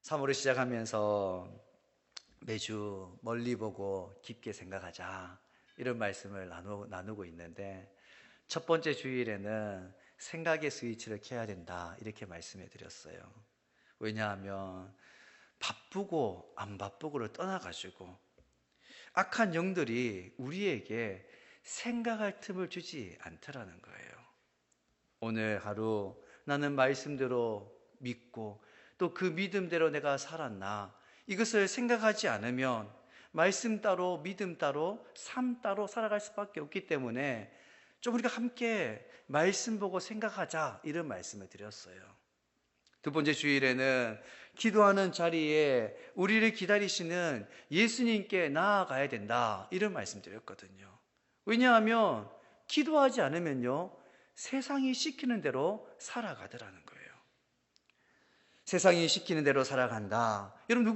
3월을 시작하면서 매주 멀리 보고 깊게 생각하자 이런 말씀을 나누고 있는데, 첫 번째 주일에는 생각의 스위치를 켜야 된다 이렇게 말씀해 드렸어요. 왜냐하면 바쁘고 안 바쁘고를 떠나가지고 악한 영들이 우리에게 생각할 틈을 주지 않더라는 거예요. 오늘 하루 나는 말씀대로 믿고 또 그 믿음대로 내가 살았나, 이것을 생각하지 않으면 말씀 따로 믿음 따로 삶 따로 살아갈 수밖에 없기 때문에 좀 우리가 함께 말씀 보고 생각하자 이런 말씀을 드렸어요. 두 번째 주일에는 기도하는 자리에 우리를 기다리시는 예수님께 나아가야 된다 이런 말씀 드렸거든요. 왜냐하면 기도하지 않으면요 세상이 시키는 대로 살아가더라는 거예요. 세상이 시키는 대로 살아간다. 여러분,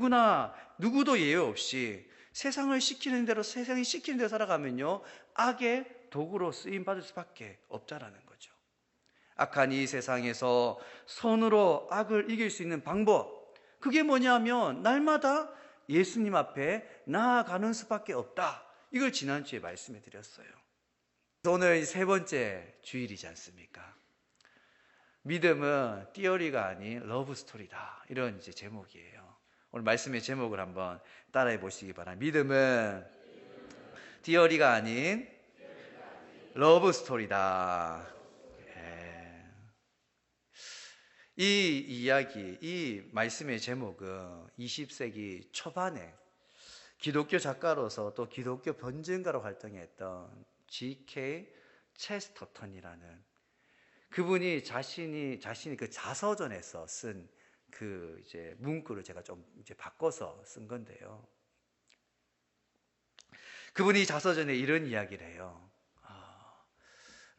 누구도 예외 없이 세상을 시키는 대로, 세상이 시키는 대로 살아가면요 악의 도구로 쓰임 받을 수밖에 없다라는 거죠. 악한 이 세상에서 손으로 악을 이길 수 있는 방법, 그게 뭐냐면 날마다 예수님 앞에 나아가는 수밖에 없다. 이걸 지난주에 말씀해 드렸어요. 오늘 세 번째 주일이지 않습니까? 믿음은 띠어리가 아닌 러브 스토리다, 이런 이제 제목이에요. 오늘 말씀의 제목을 한번 따라해 보시기 바랍니다. 믿음은 띠어리가 아닌 러브 스토리다. 이 이야기, 이 말씀의 제목은 20세기 초반에 기독교 작가로서 또 기독교 번증가로 활동했던 G.K. 체스터턴이라는 그분이 자신이 그 자서전에서 쓴 그 이제 문구를 제가 좀 이제 바꿔서 쓴 건데요. 그분이 자서전에 이런 이야기를 해요.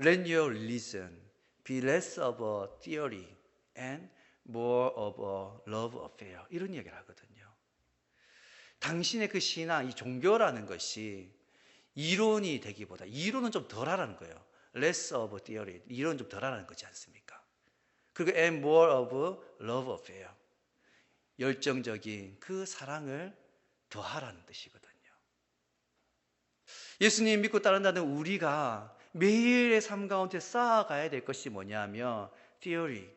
Let your religion be less of a theory and more of a love affair. 이런 얘기를 하거든요. 당신의 그 신앙, 이 종교라는 것이 이론이 되기보다, 이론은 좀 덜 하라는 거예요. Less of a theory, 이론은 좀 덜 하라는 거지 않습니까? 그리고 and more of a love affair, 열정적인 그 사랑을 더하라는 뜻이거든요. 예수님 믿고 따른다는 우리가 매일의 삶 가운데 쌓아가야 될 것이 뭐냐면 theory,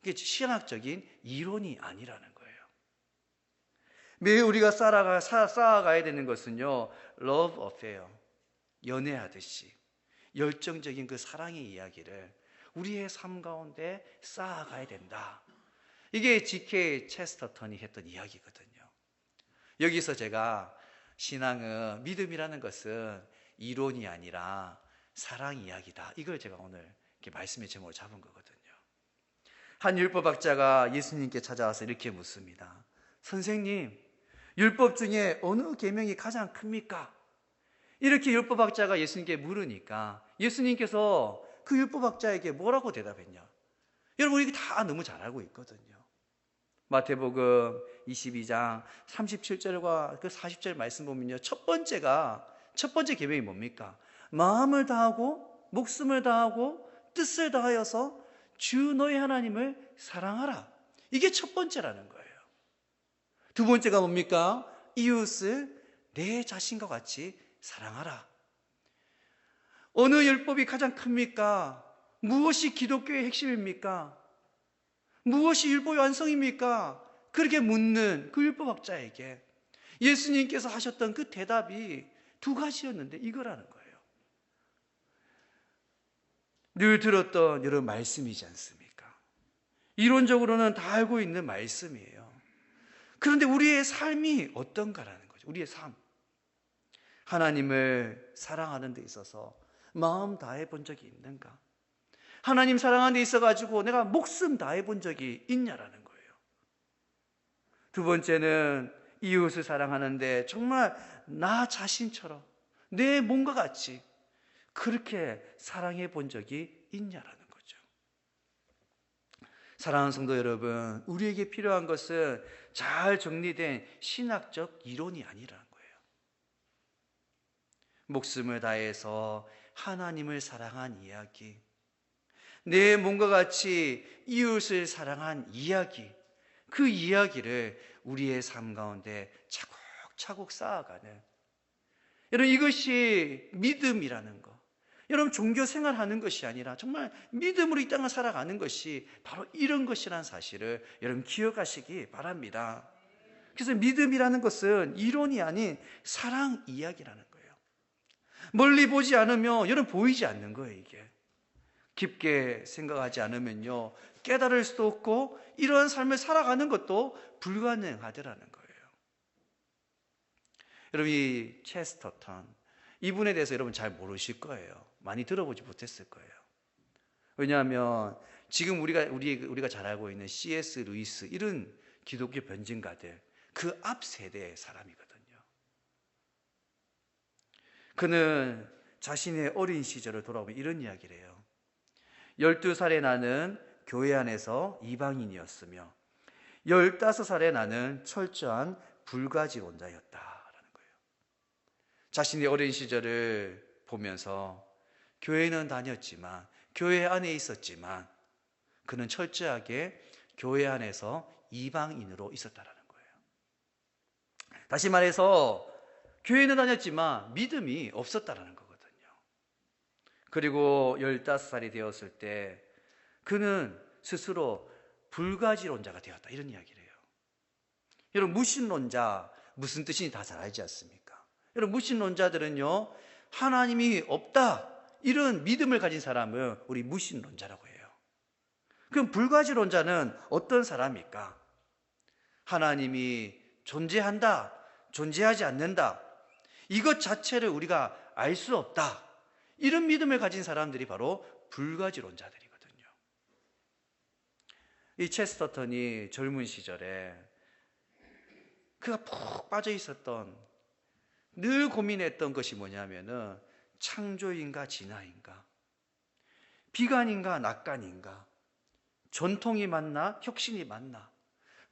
이게 신학적인 이론이 아니라는 거예요. 매일 우리가 쌓아가야 되는 것은요 love affair, 연애하듯이 열정적인 그 사랑의 이야기를 우리의 삶 가운데 쌓아가야 된다. 이게 G.K. 체스터턴이 했던 이야기거든요. 여기서 제가 신앙은, 믿음이라는 것은 이론이 아니라 사랑 이야기다, 이걸 제가 오늘 이렇게 말씀의 제목을 잡은 거거든요. 한 율법학자가 예수님께 찾아와서 이렇게 묻습니다. 선생님, 율법 중에 어느 계명이 가장 큽니까? 이렇게 율법학자가 예수님께 물으니까 예수님께서 그 율법학자에게 뭐라고 대답했냐? 여러분, 이게 다 너무 잘 알고 있거든요. 마태복음 22장 37절과 그 40절 말씀 보면요, 첫 번째 계명이 뭡니까? 마음을 다하고 목숨을 다하고 뜻을 다하여서 주 너의 하나님을 사랑하라. 이게 첫 번째라는 거예요. 두 번째가 뭡니까? 이웃을 내 자신과 같이 사랑하라. 어느 율법이 가장 큽니까? 무엇이 기독교의 핵심입니까? 무엇이 율법의 완성입니까? 그렇게 묻는 그 율법학자에게 예수님께서 하셨던 그 대답이 두 가지였는데 이거라는 거예요. 늘 들었던 여러 말씀이지 않습니까? 이론적으로는 다 알고 있는 말씀이에요. 그런데 우리의 삶이 어떤가라는 거죠. 우리의 삶. 하나님을 사랑하는 데 있어서 마음 다해 본 적이 있는가? 하나님 사랑하는 데 있어가지고 내가 목숨 다해 본 적이 있냐라는 거예요. 두 번째는 이웃을 사랑하는데 정말 나 자신처럼 내 몸과 같이 그렇게 사랑해 본 적이 있냐라는 거죠. 사랑하는 성도 여러분, 우리에게 필요한 것은 잘 정리된 신학적 이론이 아니라는 거예요. 목숨을 다해서 하나님을 사랑한 이야기, 내 몸과 같이 이웃을 사랑한 이야기, 그 이야기를 우리의 삶 가운데 차곡차곡 쌓아가는, 여러분, 이것이 믿음이라는 거. 여러분, 종교 생활하는 것이 아니라 정말 믿음으로 이 땅을 살아가는 것이 바로 이런 것이라는 사실을 여러분 기억하시기 바랍니다. 그래서 믿음이라는 것은 이론이 아닌 사랑 이야기라는 거예요. 멀리 보지 않으면 여러분 보이지 않는 거예요. 이게 깊게 생각하지 않으면요 깨달을 수도 없고 이런 삶을 살아가는 것도 불가능하더라는 거예요. 여러분, 이 체스터턴, 이분에 대해서 여러분 잘 모르실 거예요. 많이 들어보지 못했을 거예요. 왜냐하면 지금 우리가 잘 알고 있는 C.S. 루이스, 이런 기독교 변증가들, 그 앞 세대의 사람이거든요. 그는 자신의 어린 시절을 돌아보면 이런 이야기를 해요. 12살에 나는 교회 안에서 이방인이었으며 15살에 나는 철저한 불가지론자였다라는 거예요. 자신의 어린 시절을 보면서 교회는 다녔지만, 교회 안에 있었지만 그는 철저하게 교회 안에서 이방인으로 있었다라는 거예요. 다시 말해서 교회는 다녔지만 믿음이 없었다라는 거거든요. 그리고 15살이 되었을 때 그는 스스로 불가지론자가 되었다, 이런 이야기를 해요. 여러분, 무신론자 무슨 뜻인지 다 잘 알지 않습니까? 여러분, 무신론자들은요 하나님이 없다, 이런 믿음을 가진 사람을 우리 무신론자라고 해요. 그럼 불가지론자는 어떤 사람일까? 하나님이 존재한다, 존재하지 않는다, 이것 자체를 우리가 알 수 없다, 이런 믿음을 가진 사람들이 바로 불가지론자들이거든요. 이 체스터턴이 젊은 시절에 그가 푹 빠져 있었던, 늘 고민했던 것이 뭐냐면은 창조인가 진화인가, 비관인가 낙관인가, 전통이 맞나 혁신이 맞나,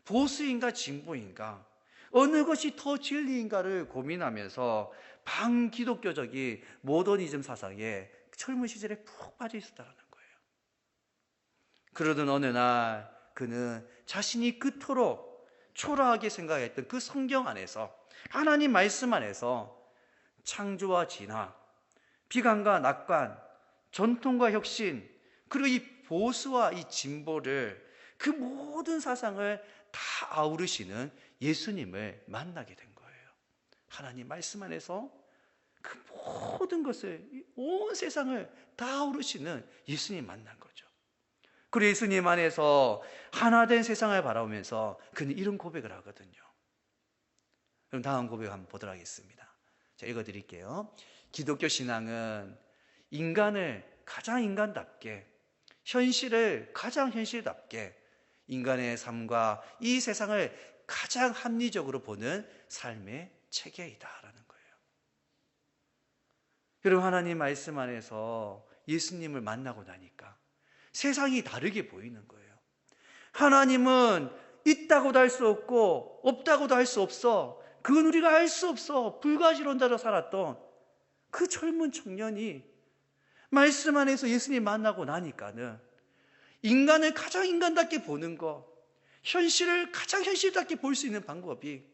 보수인가 진보인가, 어느 것이 더 진리인가를 고민하면서 반기독교적인 모더니즘 사상에 젊은 시절에 푹 빠져 있었다는 거예요. 그러던 어느 날 그는 자신이 그토록 초라하게 생각했던 그 성경 안에서, 하나님 말씀 안에서 창조와 진화, 비관과 낙관, 전통과 혁신, 그리고 이 보수와 이 진보를, 그 모든 사상을 다 아우르시는 예수님을 만나게 된 거예요. 하나님 말씀 안에서 그 모든 것을, 온 세상을 다 아우르시는 예수님 만난 거죠. 그리고 예수님 안에서 하나 된 세상을 바라보면서 그는 이런 고백을 하거든요. 그럼 다음 고백 한번 보도록 하겠습니다. 제가 읽어드릴게요. 기독교 신앙은 인간을 가장 인간답게, 현실을 가장 현실답게, 인간의 삶과 이 세상을 가장 합리적으로 보는 삶의 체계이다라는 거예요. 여러분, 하나님 말씀 안에서 예수님을 만나고 나니까 세상이 다르게 보이는 거예요. 하나님은 있다고도 할 수 없고 없다고도 할 수 없어, 그건 우리가 알 수 없어, 불가지론자로 살았던 그 젊은 청년이 말씀 안에서 예수님 만나고 나니까는 인간을 가장 인간답게 보는 것, 현실을 가장 현실답게 볼 수 있는 방법이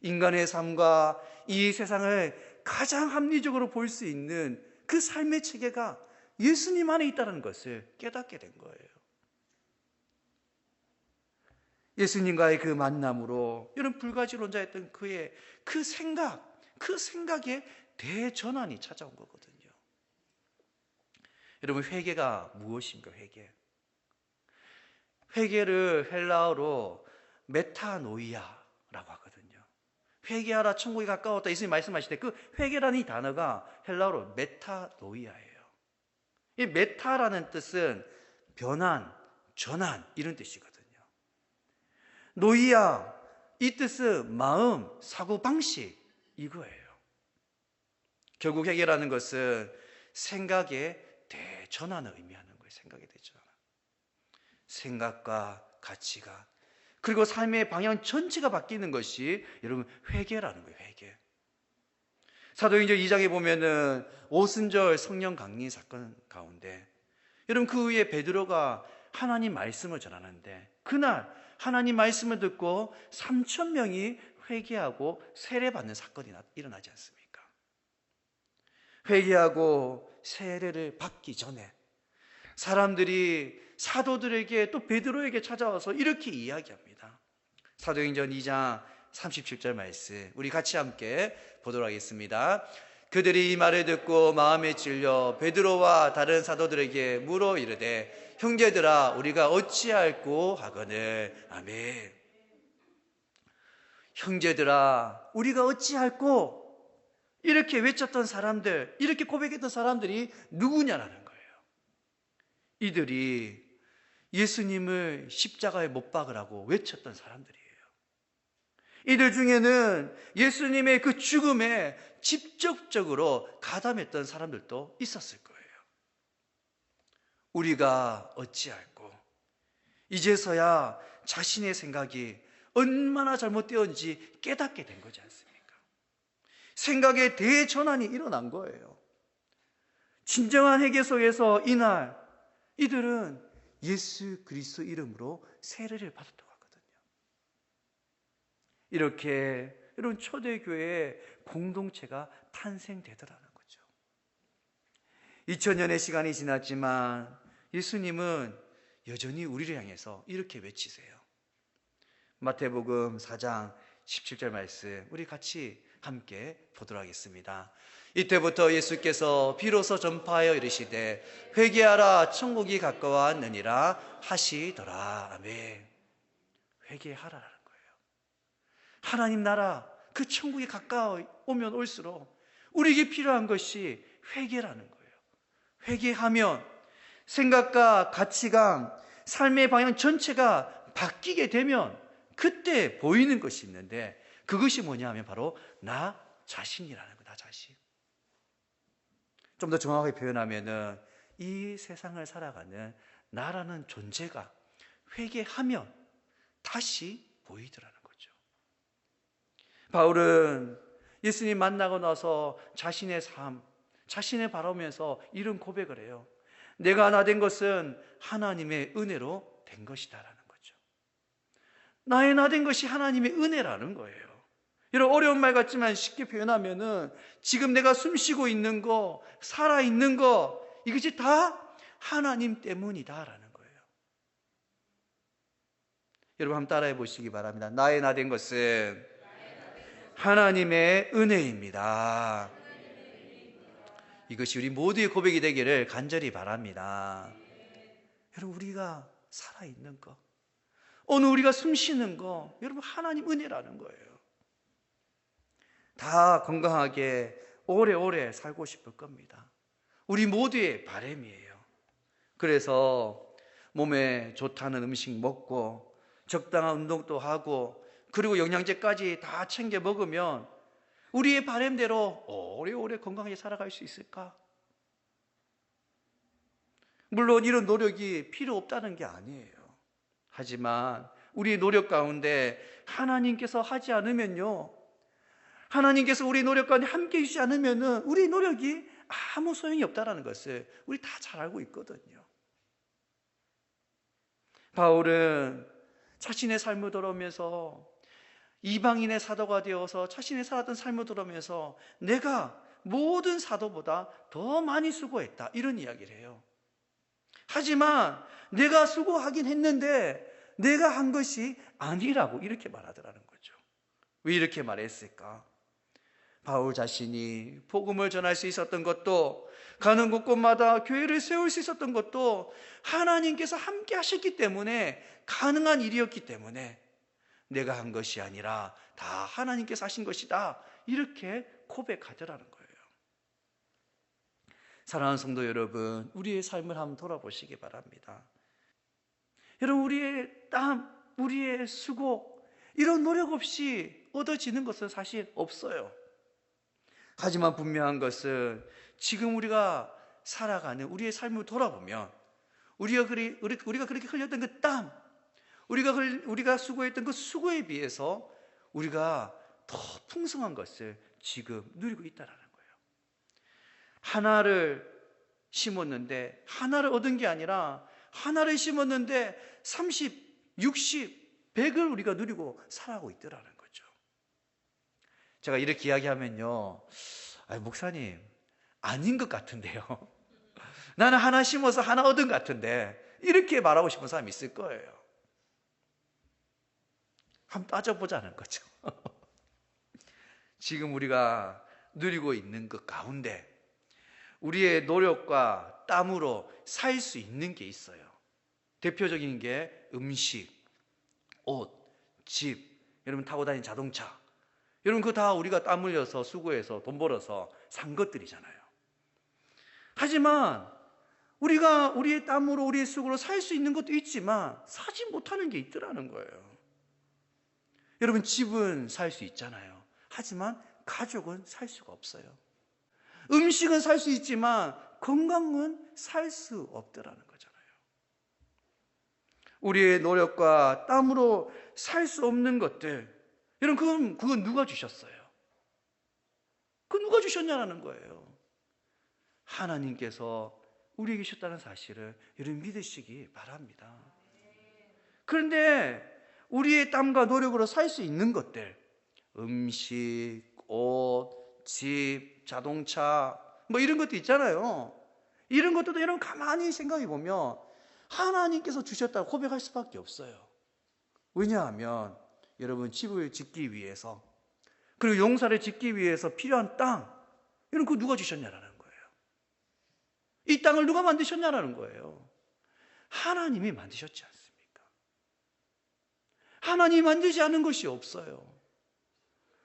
인간의 삶과 이 세상을 가장 합리적으로 볼 수 있는 그 삶의 체계가 예수님 안에 있다는 것을 깨닫게 된 거예요. 예수님과의 그 만남으로 여러분, 불가지론자였던 그의 그 생각의 대전환이 찾아온 거거든요. 여러분, 회개가 무엇인가? 회개를 헬라어로 메타노이아라고 하거든요. 회개하라, 천국이 가까웠다, 예수님 말씀하실 때 그 회개라는 이 단어가 헬라어로 메타노이아예요. 이 메타라는 뜻은 변환, 전환, 이런 뜻이거든요. 노이아, 이 뜻은 마음, 사고방식, 이거예요. 결국 회개라는 것은 생각의 대전환을 의미하는 거예요. 생각의 대전환. 생각과 가치가, 그리고 삶의 방향 전체가 바뀌는 것이 여러분 회개라는 거예요. 회개. 사도행전 2장에 보면은 오순절 성령 강림 사건 가운데 여러분 그 후에 베드로가 하나님 말씀을 전하는데, 그날 하나님 말씀을 듣고 3,000명이 회개하고 세례받는 사건이 일어나지 않습니까? 회개하고 세례를 받기 전에 사람들이 사도들에게, 또 베드로에게 찾아와서 이렇게 이야기합니다. 사도행전 2장 37절 말씀, 우리 같이 함께 보도록 하겠습니다. 그들이 이 말을 듣고 마음에 찔려 베드로와 다른 사도들에게 물어 이르되, 형제들아, 우리가 어찌할꼬 하거늘. 아멘. 형제들아, 우리가 어찌할꼬, 이렇게 외쳤던 사람들, 이렇게 고백했던 사람들이 누구냐라는 거예요. 이들이 예수님을 십자가에 못 박으라고 외쳤던 사람들이에요. 이들 중에는 예수님의 그 죽음에 직접적으로 가담했던 사람들도 있었을 거예요. 우리가 어찌할꼬, 이제서야 자신의 생각이 얼마나 잘못되었는지 깨닫게 된 거지 않습니까? 생각의 대전환이 일어난 거예요. 진정한 회개 속에서 이날 이들은 예수 그리스도 이름으로 세례를 받았다고 하거든요. 이렇게 이런 초대교회의 공동체가 탄생되더라는 거죠. 2000년의 시간이 지났지만 예수님은 여전히 우리를 향해서 이렇게 외치세요. 마태복음 4장 17절 말씀, 우리 같이 함께 보도록 하겠습니다. 이때부터 예수께서 비로소 전파하여 이르시되, 회개하라, 천국이 가까워왔느니라 하시더라. 아멘. 회개하라라는 거예요. 하나님 나라, 그 천국이 가까워 오면 올수록 우리에게 필요한 것이 회개라는 거예요. 회개하면 생각과 가치관, 삶의 방향 전체가 바뀌게 되면 그때 보이는 것이 있는데, 그것이 뭐냐 하면 바로 나 자신이라는 거예요. 나 자신. 좀 더 정확하게 표현하면은 이 세상을 살아가는 나라는 존재가 회개하면 다시 보이더라는 거죠. 바울은 예수님 만나고 나서 자신의 삶, 자신을 바라보면서 이런 고백을 해요. 내가 나 된 것은 하나님의 은혜로 된 것이다라는 거죠. 나의 나 된 것이 하나님의 은혜라는 거예요. 여러분, 어려운 말 같지만 쉽게 표현하면은 지금 내가 숨 쉬고 있는 거, 살아 있는 거, 이것이 다 하나님 때문이다라는 거예요. 여러분 한번 따라해 보시기 바랍니다. 나의 나 된 것은 하나님의 은혜입니다. 이것이 우리 모두의 고백이 되기를 간절히 바랍니다. 여러분, 우리가 살아 있는 거, 오늘 우리가 숨 쉬는 거, 여러분 하나님 은혜라는 거예요. 다 건강하게 오래오래 살고 싶을 겁니다. 우리 모두의 바람이에요. 그래서 몸에 좋다는 음식 먹고 적당한 운동도 하고 그리고 영양제까지 다 챙겨 먹으면 우리의 바람대로 오래오래 건강하게 살아갈 수 있을까? 물론 이런 노력이 필요 없다는 게 아니에요. 하지만 우리의 노력 가운데 하나님께서 하지 않으면요, 하나님께서 우리 노력 가운데 함께 해주지 않으면 우리 노력이 아무 소용이 없다는 것을 우리 다 잘 알고 있거든요. 바울은 자신의 삶을 돌아오면서 이방인의 사도가 되어서 자신이 살았던 삶을 돌아오면서 내가 모든 사도보다 더 많이 수고했다, 이런 이야기를 해요. 하지만 내가 수고하긴 했는데 내가 한 것이 아니라고 이렇게 말하더라는 거죠. 왜 이렇게 말했을까? 바울 자신이 복음을 전할 수 있었던 것도, 가는 곳곳마다 교회를 세울 수 있었던 것도 하나님께서 함께 하셨기 때문에 가능한 일이었기 때문에 내가 한 것이 아니라 다 하나님께서 하신 것이다, 이렇게 고백하더라는 거예요. 사랑하는 성도 여러분, 우리의 삶을 한번 돌아보시기 바랍니다. 여러분, 우리의 땀, 우리의 수고, 이런 노력 없이 얻어지는 것은 사실 없어요. 하지만 분명한 것은 지금 우리가 살아가는 우리의 삶을 돌아보면 우리가 그렇게 흘렸던 그 땀, 우리가 수고했던 그 수고에 비해서 우리가 더 풍성한 것을 지금 누리고 있다는 거예요. 하나를 심었는데 하나를 얻은 게 아니라 하나를 심었는데 30, 60, 100을 우리가 누리고 살아가고 있더라는 거죠. 제가 이렇게 이야기하면요, 목사님 아닌 것 같은데요. 나는 하나 심어서 하나 얻은 것 같은데, 이렇게 말하고 싶은 사람이 있을 거예요. 한번 따져보자는 거죠. 지금 우리가 누리고 있는 것 가운데 우리의 노력과 땀으로 살 수 있는 게 있어요. 대표적인 게 음식, 옷, 집, 여러분 타고 다니는 자동차, 여러분 그거 다 우리가 땀 흘려서 수고해서 돈 벌어서 산 것들이잖아요. 하지만 우리가 우리의 땀으로 우리의 수고로 살 수 있는 것도 있지만 사지 못하는 게 있더라는 거예요. 여러분 집은 살 수 있잖아요. 하지만 가족은 살 수가 없어요. 음식은 살 수 있지만 건강은 살 수 없더라는 거잖아요. 우리의 노력과 땀으로 살 수 없는 것들, 여러분 그건 누가 주셨어요? 그건 누가 주셨냐는 거예요. 하나님께서 우리에게 주셨다는 사실을 여러분 믿으시기 바랍니다. 그런데 우리의 땀과 노력으로 살 수 있는 것들, 음식, 옷, 집, 자동차, 뭐 이런 것도 있잖아요. 이런 것들도 여러분 가만히 생각해 보면 하나님께서 주셨다고 고백할 수밖에 없어요. 왜냐하면 여러분 집을 짓기 위해서, 그리고 용사를 짓기 위해서 필요한 땅, 여러분 그거 누가 주셨냐라는 거예요. 이 땅을 누가 만드셨냐라는 거예요. 하나님이 만드셨지 않습니까? 하나님이 만들지 않은 것이 없어요.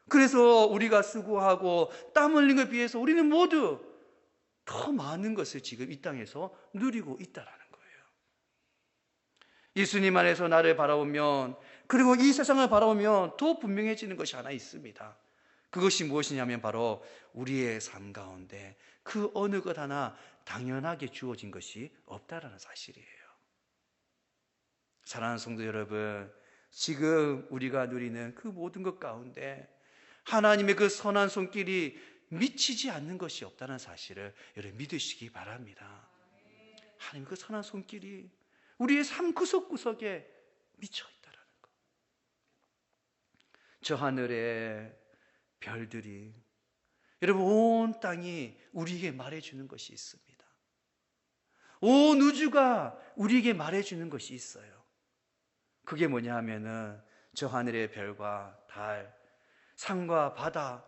그래서 우리가 수고하고 땀 흘린 것에 비해서 우리는 모두 더 많은 것을 지금 이 땅에서 누리고 있다라는 거예요. 예수님 안에서 나를 바라보면, 그리고 이 세상을 바라보면 더 분명해지는 것이 하나 있습니다. 그것이 무엇이냐면 바로 우리의 삶 가운데 그 어느 것 하나 당연하게 주어진 것이 없다라는 사실이에요. 사랑하는 성도 여러분, 지금 우리가 누리는 그 모든 것 가운데 하나님의 그 선한 손길이 미치지 않는 것이 없다는 사실을 여러분 믿으시기 바랍니다. 하나님의 그 선한 손길이 우리의 삶 구석구석에 미쳐 있다라는 것. 저 하늘에 별들이, 여러분 온 땅이 우리에게 말해주는 것이 있습니다. 온 우주가 우리에게 말해주는 것이 있어요. 그게 뭐냐 하면은 저 하늘의 별과 달, 산과 바다,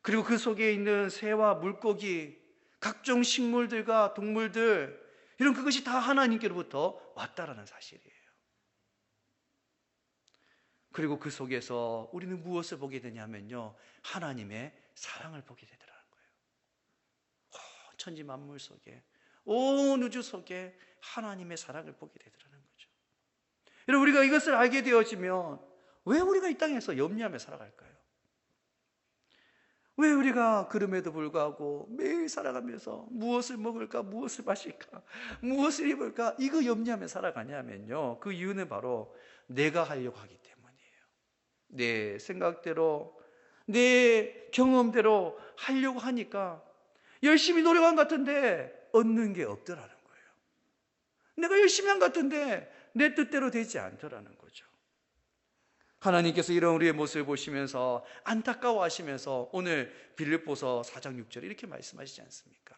그리고 그 속에 있는 새와 물고기, 각종 식물들과 동물들, 이런 그것이 다 하나님께로부터 왔다라는 사실이에요. 그리고 그 속에서 우리는 무엇을 보게 되냐면요, 하나님의 사랑을 보게 되더라는 거예요. 천지 만물 속에, 온 우주 속에 하나님의 사랑을 보게 되더라는 거죠. 여러분 우리가 이것을 알게 되어지면 왜 우리가 이 땅에서 염려하며 살아갈까요? 왜 우리가 그럼에도 불구하고 매일 살아가면서 무엇을 먹을까, 무엇을 마실까, 무엇을 입을까, 이거 염려하며 살아가냐면요, 그 이유는 바로 내가 하려고 하기 때문이에요. 내 생각대로, 내 경험대로 하려고 하니까 열심히 노력한 것 같은데 얻는 게 없더라는 거예요. 내가 열심히 한 것 같은데 내 뜻대로 되지 않더라는 거죠. 하나님께서 이런 우리의 모습을 보시면서 안타까워하시면서 오늘 빌립보서 4장 6절에 이렇게 말씀하시지 않습니까?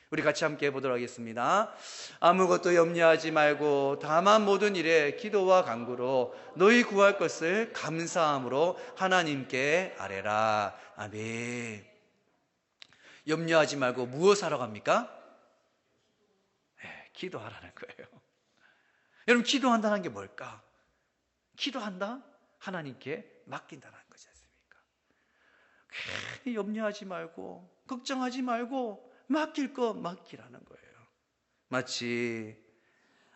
우리 같이 함께 해보도록 하겠습니다. 아무것도 염려하지 말고 다만 모든 일에 기도와 간구로 너희 구할 것을 감사함으로 하나님께 아뢰라. 아멘. 염려하지 말고 무엇하러 갑니까? 기도하라는 거예요. 여러분 기도한다는 게 뭘까? 기도한다? 하나님께 맡긴다는 거지 않습니까? 괜히 염려하지 말고 걱정하지 말고 맡길 거 맡기라는 거예요. 마치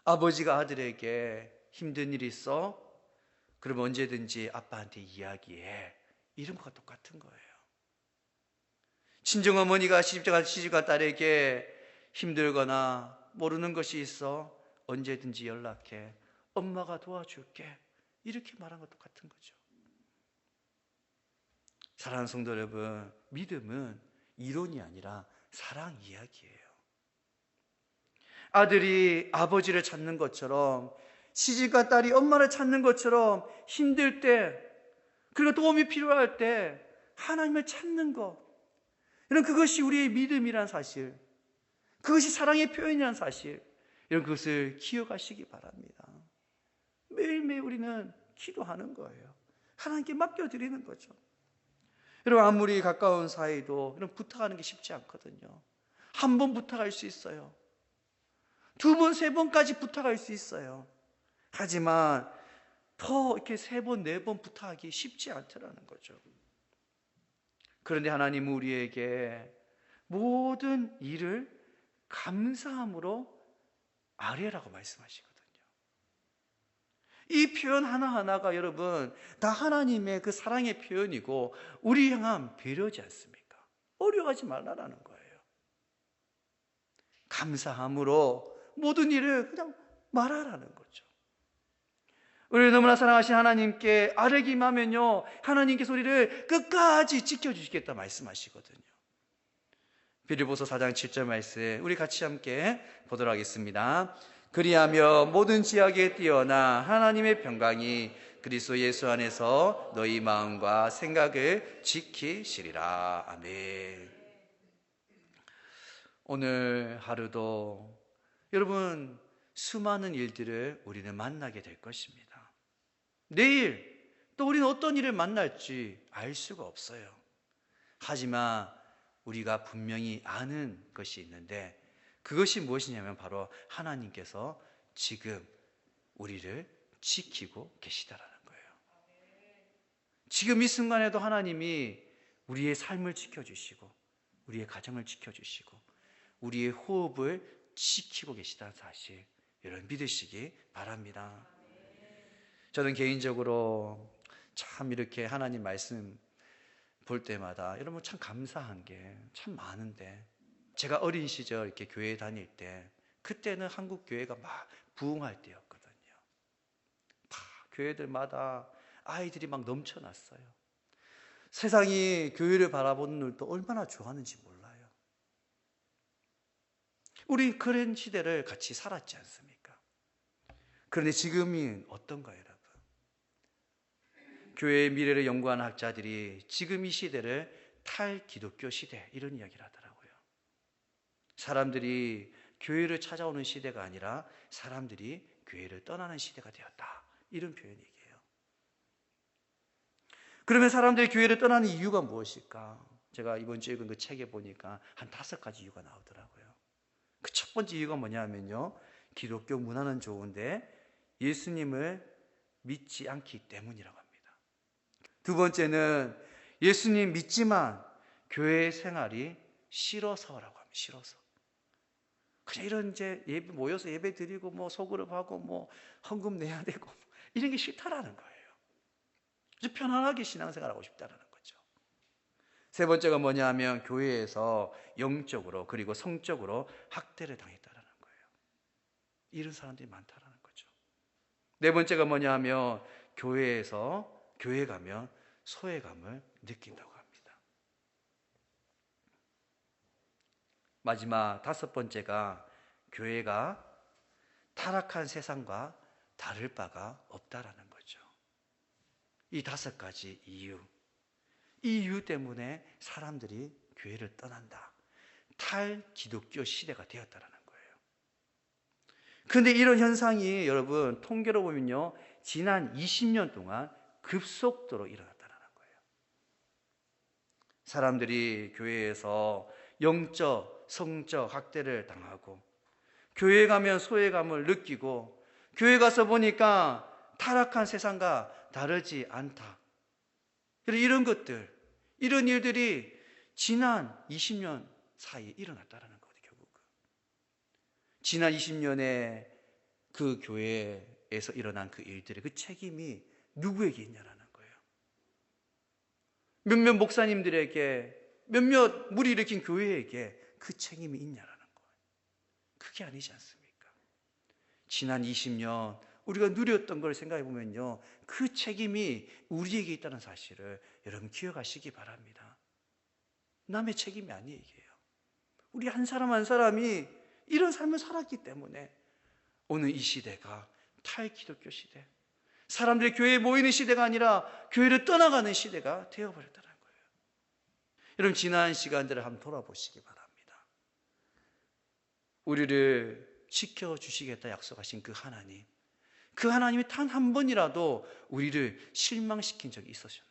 아버지가 아들에게 힘든 일이 있어? 그럼 언제든지 아빠한테 이야기해. 이런 것과 똑같은 거예요. 친정어머니가 시집간 딸에게 힘들거나 모르는 것이 있어? 언제든지 연락해. 엄마가 도와줄게. 이렇게 말한 것도 같은 거죠. 사랑하는 성도 여러분, 믿음은 이론이 아니라 사랑 이야기예요. 아들이 아버지를 찾는 것처럼, 시집간 딸이 엄마를 찾는 것처럼 힘들 때, 그리고 도움이 필요할 때 하나님을 찾는 것, 이런 그것이 우리의 믿음이란 사실, 그것이 사랑의 표현이란 사실, 이런 것을 기억하시기 바랍니다. 매일매일 우리는 기도하는 거예요. 하나님께 맡겨드리는 거죠. 여러분, 아무리 가까운 사이도 이런 부탁하는 게 쉽지 않거든요. 한 번 부탁할 수 있어요. 두 번, 세 번까지 부탁할 수 있어요. 하지만 더 이렇게 세 번, 네 번 부탁하기 쉽지 않더라는 거죠. 그런데 하나님은 우리에게 모든 일을 감사함으로 아뢰라고 말씀하시거든요. 이 표현 하나하나가 여러분 다 하나님의 그 사랑의 표현이고 우리 향한 배려지 않습니까? 어려워하지 말라라는 거예요. 감사함으로 모든 일을 그냥 말하라는 거죠. 우리를 너무나 사랑하신 하나님께 아뢰기만 하면요, 하나님께서 우리를 끝까지 지켜주시겠다 말씀하시거든요. 빌립보서 4장 7절 말씀 우리 같이 함께 보도록 하겠습니다. 그리하며 모든 지약에 뛰어나 하나님의 평강이 그리스도 예수 안에서 너희 마음과 생각을 지키시리라. 아멘. 오늘 하루도 여러분 수많은 일들을 우리는 만나게 될 것입니다. 내일 또 우리는 어떤 일을 만날지 알 수가 없어요. 하지만 우리가 분명히 아는 것이 있는데 그것이 무엇이냐면 바로 하나님께서 지금 우리를 지키고 계시다라는 거예요. 지금 이 순간에도 하나님이 우리의 삶을 지켜주시고 우리의 가정을 지켜주시고 우리의 호흡을 지키고 계시다는 사실 여러분 믿으시기 바랍니다. 저는 개인적으로 참 이렇게 하나님 말씀 볼 때마다 여러분 참 감사한 게 참 많은데, 제가 어린 시절 이렇게 교회 다닐 때 그때는 한국 교회가 막 부흥할 때였거든요. 막 교회들마다 아이들이 막 넘쳐났어요. 세상이 교회를 바라보는 눈도 얼마나 좋았는지 몰라요. 우리 그런 시대를 같이 살았지 않습니까? 그런데 지금이 어떤가요, 여러분? 교회의 미래를 연구하는 학자들이 지금 이 시대를 탈기독교 시대 이런 이야기를 하더라고요. 사람들이 교회를 찾아오는 시대가 아니라 사람들이 교회를 떠나는 시대가 되었다, 이런 표현이에요. 그러면 사람들이 교회를 떠나는 이유가 무엇일까? 제가 이번 주에 읽은 그 책에 보니까 한 5가지 이유가 나오더라고요. 그 첫 번째 이유가 뭐냐면요, 기독교 문화는 좋은데 예수님을 믿지 않기 때문이라고 합니다. 두 번째는 예수님 믿지만 교회 생활이 싫어서라고 합니다. 싫어서. 그냥 이런 이제 예배 모여서 예배 드리고 뭐 소그룹하고 뭐 헌금 내야 되고 이런 게 싫다라는 거예요. 아주 편안하게 신앙생활하고 싶다라는 거죠. 세 번째가 뭐냐 하면 교회에서 영적으로 그리고 성적으로 학대를 당했다라는 거예요. 이런 사람들이 많다라는 거죠. 네 번째가 뭐냐 하면 교회 가면 소외감을 느낀다고 합니다. 마지막 5번째가 교회가 타락한 세상과 다를 바가 없다라는 거죠. 이 5가지 이유, 이 이유 때문에 사람들이 교회를 떠난다. 탈기독교 시대가 되었다라는 거예요. 그런데 이런 현상이 여러분 통계로 보면요, 지난 20년 동안 급속도로 일어났다는 거예요. 사람들이 교회에서 영적, 성적 학대를 당하고 교회 가면 소외감을 느끼고 교회 가서 보니까 타락한 세상과 다르지 않다. 이런 것들, 이런 일들이 지난 20년 사이에 일어났다는 거거든요. 결국은 지난 20년에 그 교회에서 일어난 그 일들의 그 책임이 누구에게 있냐라는 거예요. 몇몇 목사님들에게, 몇몇 물이 일으킨 교회에게 그 책임이 있냐라는 거예요. 그게 아니지 않습니까? 지난 20년 우리가 누렸던 걸 생각해 보면요, 그 책임이 우리에게 있다는 사실을 여러분 기억하시기 바랍니다. 남의 책임이 아니에요. 우리 한 사람 한 사람이 이런 삶을 살았기 때문에 오늘 이 시대가 탈기독교 시대, 사람들이 교회에 모이는 시대가 아니라 교회를 떠나가는 시대가 되어버렸다는 거예요. 여러분, 지난 시간들을 한번 돌아보시기 바랍니다. 우리를 지켜주시겠다 약속하신 그 하나님, 그 하나님이 단 한 번이라도 우리를 실망시킨 적이 있으셨나?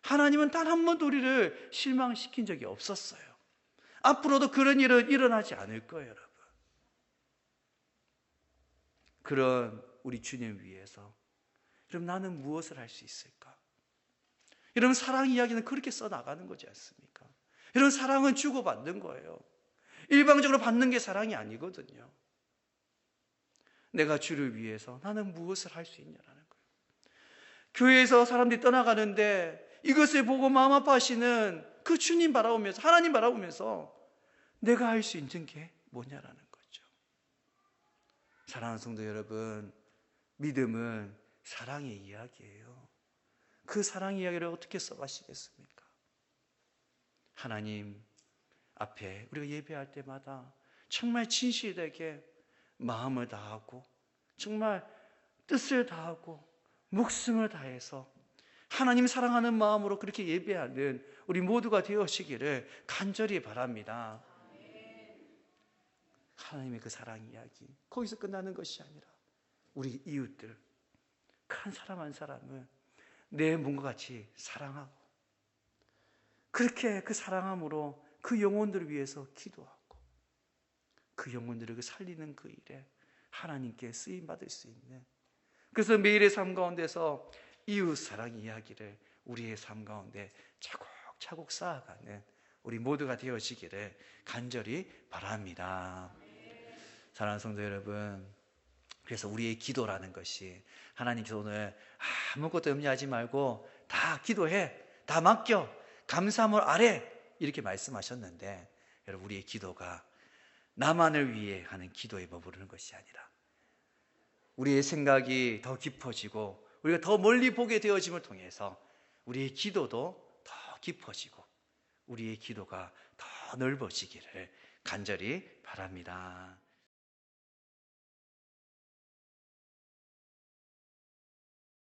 하나님은 단 한 번도 우리를 실망시킨 적이 없었어요. 앞으로도 그런 일은 일어나지 않을 거예요, 여러분. 그런 우리 주님 위해서 여러분, 나는 무엇을 할 수 있을까? 여러분, 사랑 이야기는 그렇게 써나가는 거지 않습니까? 여러분, 사랑은 주고받는 거예요. 일방적으로 받는 게 사랑이 아니거든요. 내가 주를 위해서 나는 무엇을 할 수 있냐라는 거예요. 교회에서 사람들이 떠나가는데 이것을 보고 마음 아파하시는 그 주님 바라보면서, 하나님 바라보면서 내가 할 수 있는 게 뭐냐라는 거죠. 사랑하는 성도 여러분, 믿음은 사랑의 이야기예요. 그 사랑 이야기를 어떻게 써가시겠습니까? 하나님 앞에 우리가 예배할 때마다 정말 진실되게 마음을 다하고 정말 뜻을 다하고 목숨을 다해서 하나님 사랑하는 마음으로 그렇게 예배하는 우리 모두가 되어지기를 간절히 바랍니다. 하나님의 그 사랑 이야기 거기서 끝나는 것이 아니라 우리 이웃들, 한 사람 한 사람을 내 몸과 같이 사랑하고 그렇게 그 사랑함으로 그 영혼들을 위해서 기도하고 그 영혼들을 살리는 그 일에 하나님께 쓰임받을 수 있는, 그래서 매일의 삶 가운데서 이웃 사랑 이야기를 우리의 삶 가운데 차곡차곡 쌓아가는 우리 모두가 되어지기를 간절히 바랍니다. 사랑하는 성도 여러분, 그래서 우리의 기도라는 것이 하나님께서 오늘 아무것도 염려하지 말고 다 기도해, 다 맡겨, 감사함을 아래 이렇게 말씀하셨는데, 여러분, 우리의 기도가 나만을 위해 하는 기도에 머무르는 것이 아니라 우리의 생각이 더 깊어지고 우리가 더 멀리 보게 되어짐을 통해서 우리의 기도도 더 깊어지고 우리의 기도가 더 넓어지기를 간절히 바랍니다.